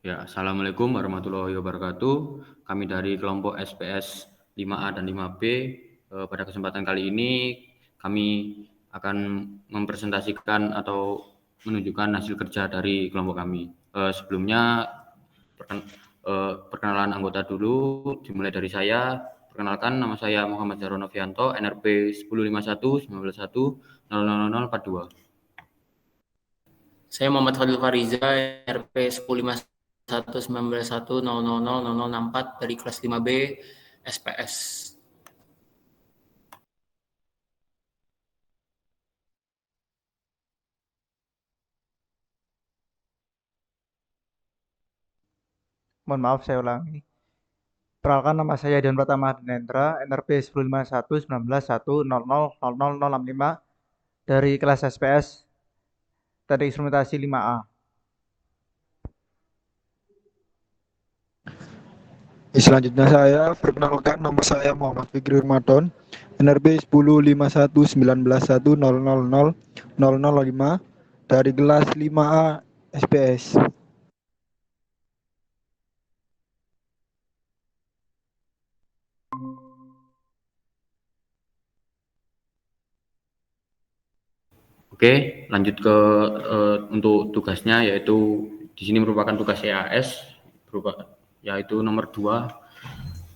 Ya, Assalamualaikum warahmatullahi wabarakatuh. Kami dari kelompok SPS 5A dan 5B. Pada kesempatan kali ini kami akan mempresentasikan atau menunjukkan hasil kerja dari kelompok kami. Sebelumnya perkenalan anggota dulu, dimulai dari saya. Perkenalkan, nama saya Muhammad Zahro Novianto, NRP 1051 19 000042. Saya Muhammad Fadil Fariza, RP 10511911000064 dari kelas 5B SPS. Mohon maaf, saya ulangi. Perkenalkan, nama saya Dian Pratama Dinendra, NRP 10511910000065 dari kelas SPS Teknik Instrumentasi 5A. Selanjutnya saya perkenalkan, nama saya Muhammad Fikri Ramadan, NRB 10511910000005 dari kelas 5A SPS. Oke, lanjut ke untuk tugasnya, yaitu di sini merupakan tugas EAS yaitu nomor 2.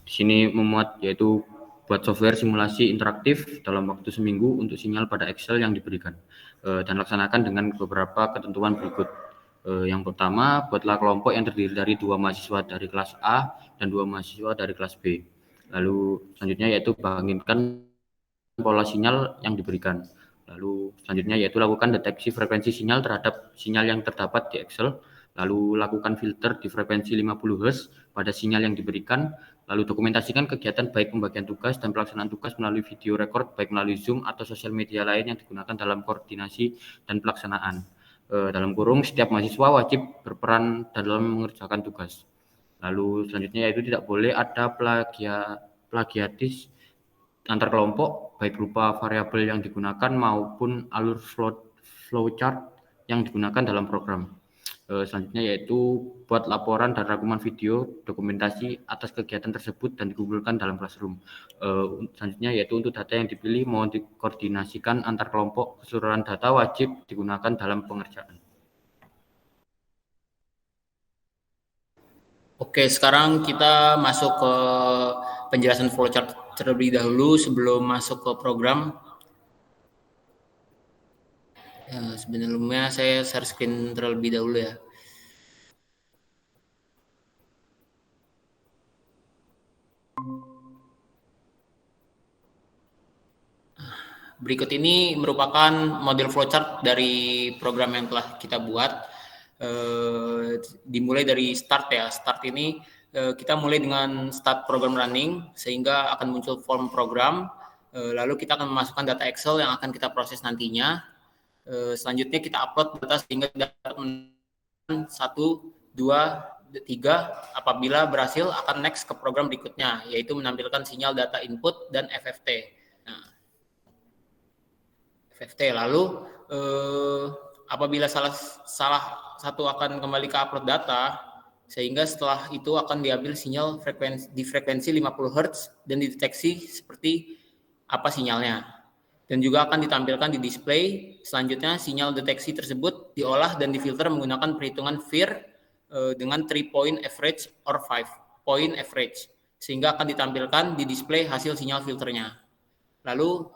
Di sini memuat yaitu buat software simulasi interaktif dalam waktu seminggu untuk sinyal pada Excel yang diberikan, dan laksanakan dengan beberapa ketentuan berikut. Yang pertama, buatlah kelompok yang terdiri dari 2 mahasiswa dari kelas A dan 2 mahasiswa dari kelas B. Lalu selanjutnya yaitu bandingkan pola sinyal yang diberikan. Lalu selanjutnya yaitu lakukan deteksi frekuensi sinyal terhadap sinyal yang terdapat di Excel. Lalu lakukan filter di frekuensi 50 Hz pada sinyal yang diberikan. Lalu dokumentasikan kegiatan baik pembagian tugas dan pelaksanaan tugas melalui video record baik melalui Zoom atau sosial media lain yang digunakan dalam koordinasi dan pelaksanaan. Dalam kurung, setiap mahasiswa wajib berperan dalam mengerjakan tugas. Lalu selanjutnya yaitu tidak boleh ada plagiatis antar kelompok, baik berupa variabel yang digunakan maupun alur flowchart yang digunakan dalam program. Selanjutnya yaitu buat laporan dan rangkuman video dokumentasi atas kegiatan tersebut dan dikumpulkan dalam Classroom. Selanjutnya yaitu untuk data yang dipilih mau dikoordinasikan antar kelompok, keseluruhan data wajib digunakan dalam pengerjaan. Oke, sekarang kita masuk ke penjelasan flowchart terlebih dahulu sebelum masuk ke program. Sebelumnya saya share screen terlebih dahulu ya. Berikut ini merupakan model flowchart dari program yang telah kita buat. Dimulai dari start ya. Start ini kita mulai dengan start program running, sehingga akan muncul form program. Lalu kita akan memasukkan data Excel yang akan kita proses nantinya. Selanjutnya kita upload data sehingga dapat 1, 2, 3. Apabila berhasil akan next ke program berikutnya, yaitu menampilkan sinyal data input dan FFT. Nah, FFT. Lalu apabila salah satu akan kembali ke upload data, sehingga setelah itu akan diambil sinyal di frekuensi 50 Hz dan dideteksi seperti apa sinyalnya. Dan juga akan ditampilkan di display. Selanjutnya sinyal deteksi tersebut diolah dan difilter menggunakan perhitungan FIR dengan 3-point average or 5-point average, sehingga akan ditampilkan di display hasil sinyal filternya. Lalu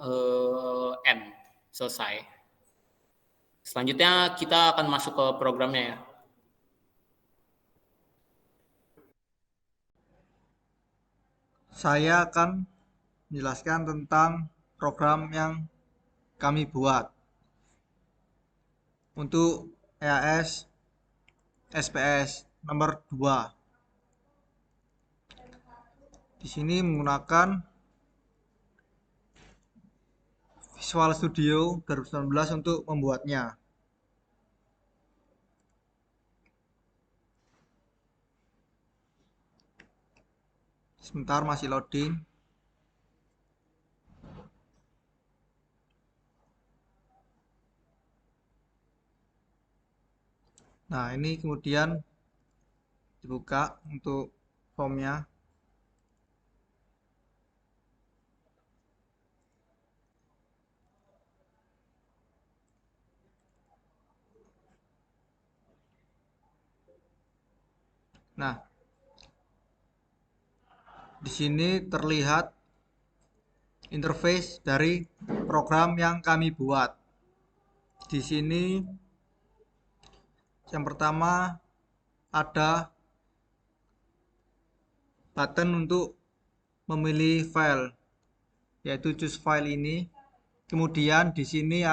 N. Selesai. Selanjutnya kita akan masuk ke programnya ya. Saya akan menjelaskan tentang program yang kami buat untuk EAS SPS nomor 2. Di sini menggunakan Visual Studio 2019 untuk membuatnya. Sebentar, masih loading. Nah, ini kemudian dibuka untuk formnya. Nah, di sini terlihat interface dari program yang kami buat. Di sini yang pertama ada button untuk memilih file, yaitu choose file ini. Kemudian di sini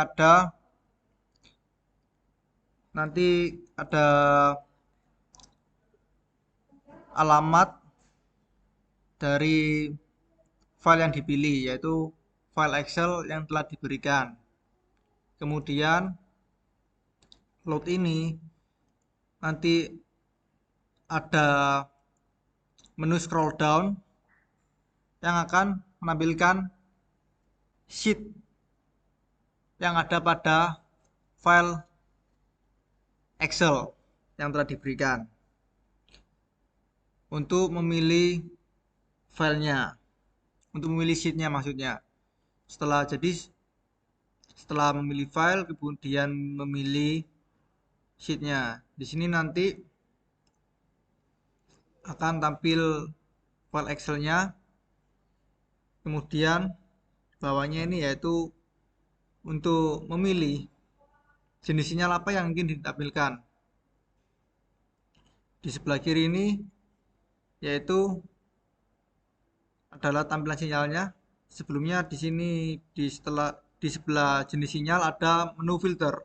nanti ada alamat dari file yang dipilih, yaitu file Excel yang telah diberikan. Kemudian load ini nanti ada menu scroll down yang akan menampilkan sheet yang ada pada file Excel yang telah diberikan untuk memilih filenya, untuk memilih sheetnya maksudnya. Setelah memilih file, kemudian memilih sheetnya. Di sini nanti akan tampil file Excelnya. Kemudian bawahnya ini yaitu untuk memilih jenis sinyal apa yang ingin ditampilkan. Di sebelah kiri ini yaitu adalah tampilan sinyalnya. Sebelumnya di sini di sebelah jenis sinyal ada menu filter,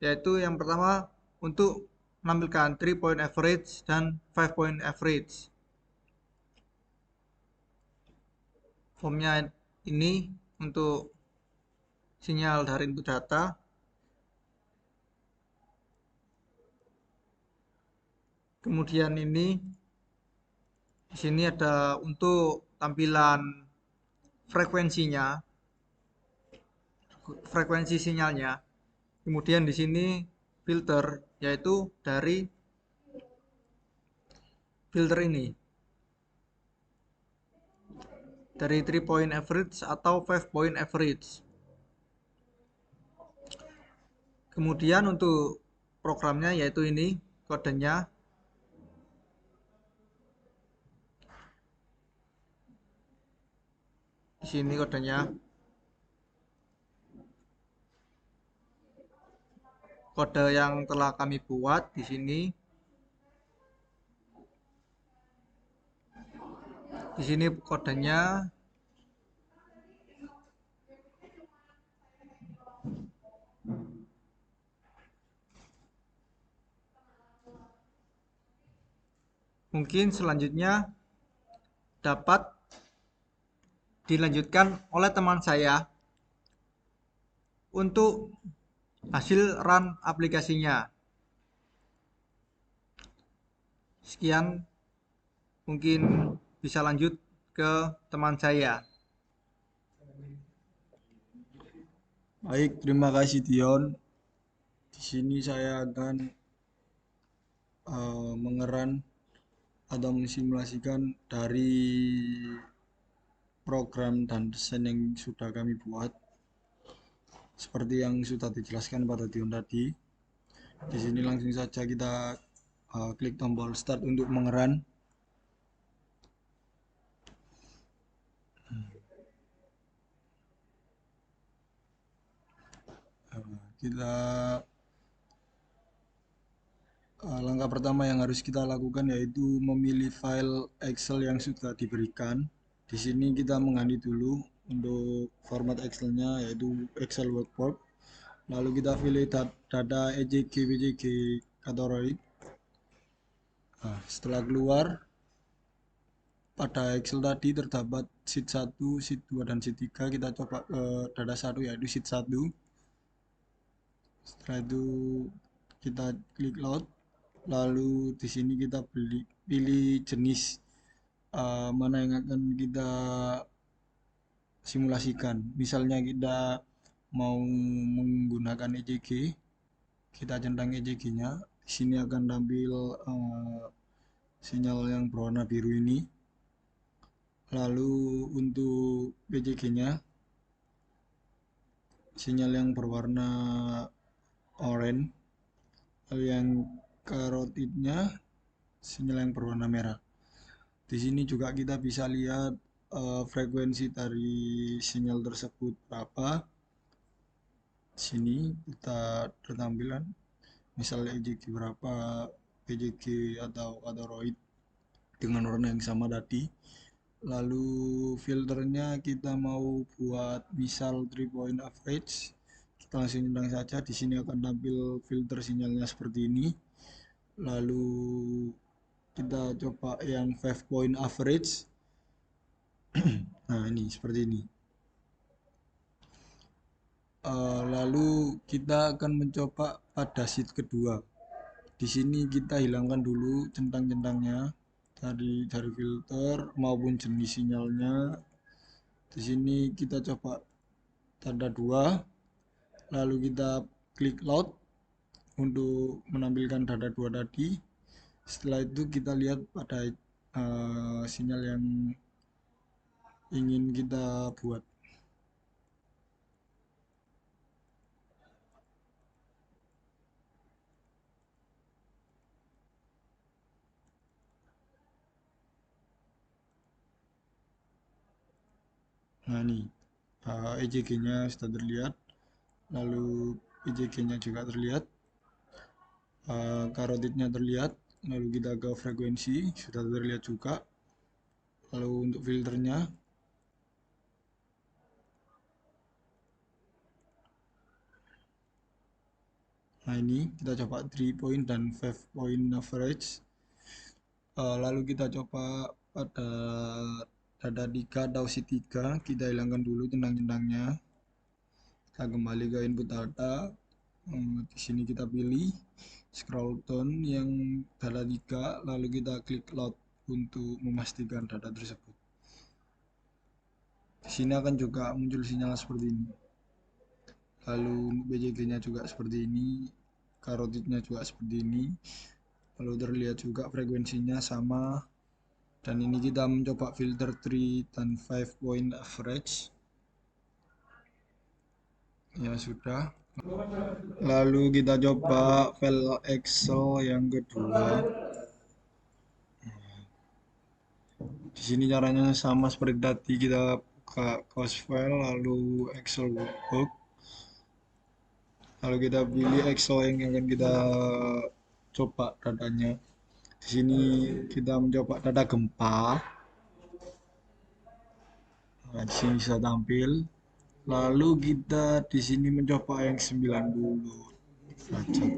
yaitu yang pertama untuk menampilkan 3 point average dan 5 point average. Formnya ini untuk sinyal dari input data. Kemudian ini di sini ada untuk tampilan frekuensi sinyalnya. Kemudian di sini filter, yaitu dari filter ini, dari 3 point average atau 5 point average. Kemudian untuk programnya yaitu ini kodenya. Di sini kodenya. Kode yang telah kami buat di sini. Di sini kodenya. Mungkin selanjutnya dapat dilanjutkan oleh teman saya untuk hasil run aplikasinya. Sekian, mungkin bisa lanjut ke teman saya. Baik, terima kasih Dion. Di sini saya akan mengeran atau mensimulasikan dari program dan desain yang sudah kami buat. Seperti yang sudah dijelaskan pada Dion tadi. Di sini langsung saja kita klik tombol start untuk mengeran. Kita langkah pertama yang harus kita lakukan yaitu memilih file Excel yang sudah diberikan. Di sini kita mengganti dulu untuk format Excelnya yaitu Excel workbook. Lalu kita pilih data EJG BJG category. Setelah keluar, pada Excel tadi terdapat sheet 1, sheet 2, dan sheet 3. Kita coba ke data 1 yaitu sheet 1. Setelah itu kita klik load. Lalu di sini kita pilih jenis mana yang akan kita simulasikan. Misalnya kita mau menggunakan EJG, kita centang EJG-nya. Di sini akan tampil sinyal yang berwarna biru ini. Lalu untuk PJG-nya, sinyal yang berwarna oranye. Lalu yang karotidnya, sinyal yang berwarna merah. Di sini juga kita bisa lihat frekuensi dari sinyal tersebut berapa. Sini kita tertampilan, misalnya EJG berapa, PJG atau katoroid dengan warna yang sama tadi. Lalu filternya kita mau buat misal 3 point average, kita langsung centang saja. Di sini akan tampil filter sinyalnya seperti ini. Lalu kita coba yang 5 point average. Nah, ini seperti ini. Lalu kita akan mencoba pada sheet kedua. Di sini kita hilangkan dulu centang-centangnya dari filter maupun jenis sinyalnya. Di sini kita coba tanda 2, lalu kita klik load untuk menampilkan tanda 2 tadi. Setelah itu kita lihat pada sinyal yang ingin kita buat. Nah, ini EJG-nya sudah terlihat, lalu EJG-nya juga terlihat, karotidnya terlihat, lalu kita ke frekuensi sudah terlihat juga. Lalu untuk filternya, nah ini kita coba 3 point dan 5 point average. Lalu kita coba pada data 3 atau sheet 3, kita hilangkan dulu centang-centangnya. Kita kembali ke input data. Di sini kita pilih scroll down yang data 3, lalu kita klik load untuk memastikan data tersebut. Di sini akan juga muncul sinyal seperti ini. Lalu BJG-nya juga seperti ini, karotidnya juga seperti ini. Lalu terlihat juga frekuensinya sama. Dan ini kita mencoba filter 3 dan 5 point average. Ya sudah. Lalu kita coba file Excel yang kedua. Di sini caranya sama seperti tadi, kita buka cost file lalu Excel workbook. Lalu kita pilih Excel yang akan kita coba datanya. Di sini kita mencoba data gempa. Nah, di sini bisa tampil. Lalu kita di sini mencoba yang 90 derajat.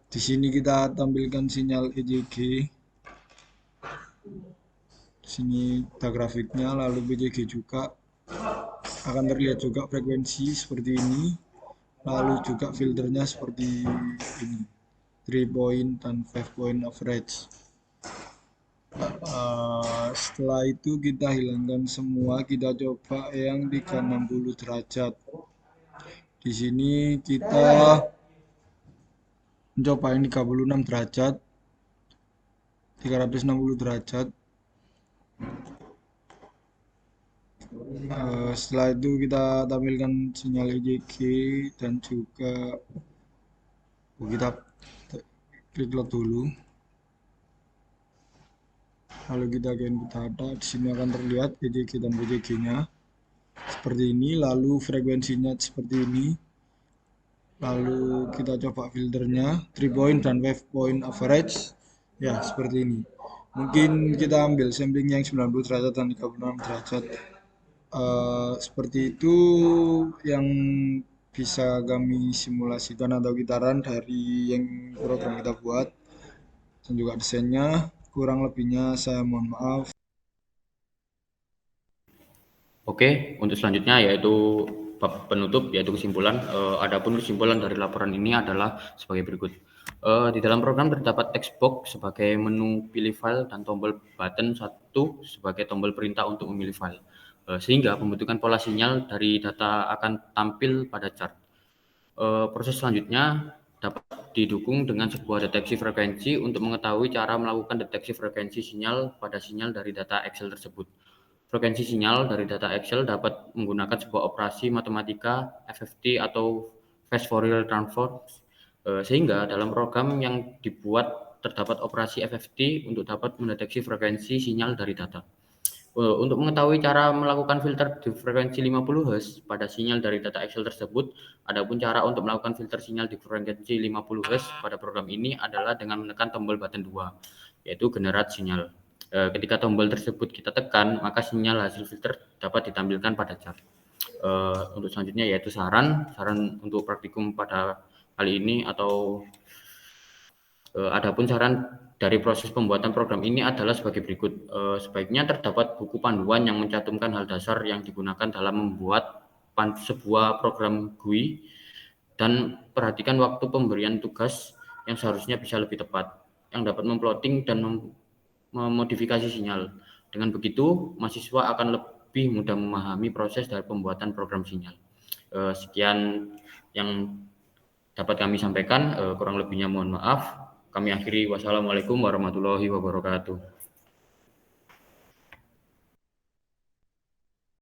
Di sini kita tampilkan sinyal EJG. Di sini kita grafiknya, lalu BJG juga akan terlihat juga frekuensi seperti ini. Lalu juga filternya seperti ini, 3 point dan 5 point average. Setelah itu kita hilangkan semua, kita coba yang 360 derajat. Di sini kita mencoba yang 36 derajat, 360 derajat. Setelah itu kita tampilkan sinyal EJG dan juga kita klik load dulu. Lalu kita ke input data, di sini akan terlihat EJG dan BJG-nya seperti ini, lalu frekuensinya seperti ini. Lalu kita coba filternya 3 point dan 5 point average. Ya, seperti ini. Mungkin kita ambil sampling yang 90 derajat dan 36 derajat. Seperti itu yang bisa kami simulasikan atau gitaran dari yang program kita buat dan juga desainnya. Kurang lebihnya saya mohon maaf. Oke, untuk selanjutnya yaitu bab penutup, yaitu kesimpulan. Adapun kesimpulan dari laporan ini adalah sebagai berikut. Di dalam program terdapat text box sebagai menu pilih file dan tombol button 1 sebagai tombol perintah untuk memilih file. Sehingga pembentukan pola sinyal dari data akan tampil pada chart. Proses selanjutnya dapat didukung dengan sebuah deteksi frekuensi untuk mengetahui cara melakukan deteksi frekuensi sinyal pada sinyal dari data Excel tersebut. Frekuensi sinyal dari data Excel dapat menggunakan sebuah operasi matematika, FFT atau Fast Fourier Transform, sehingga dalam program yang dibuat terdapat operasi FFT untuk dapat mendeteksi frekuensi sinyal dari data. Untuk mengetahui cara melakukan filter di frekuensi 50 Hz pada sinyal dari data Excel tersebut, adapun cara untuk melakukan filter sinyal di frekuensi 50 Hz pada program ini adalah dengan menekan tombol button 2, yaitu generate sinyal. Ketika tombol tersebut kita tekan, maka sinyal hasil filter dapat ditampilkan pada chart. Untuk selanjutnya yaitu saran untuk praktikum pada kali ini atau adapun saran dari proses pembuatan program ini adalah sebagai berikut. Sebaiknya terdapat buku panduan yang mencantumkan hal dasar yang digunakan dalam membuat sebuah program GUI, dan perhatikan waktu pemberian tugas yang seharusnya bisa lebih tepat, yang dapat memplotting dan memodifikasi sinyal. Dengan begitu, mahasiswa akan lebih mudah memahami proses dari pembuatan program sinyal. Sekian yang dapat kami sampaikan, kurang lebihnya mohon maaf. Kami akhiri, wassalamualaikum warahmatullahi wabarakatuh.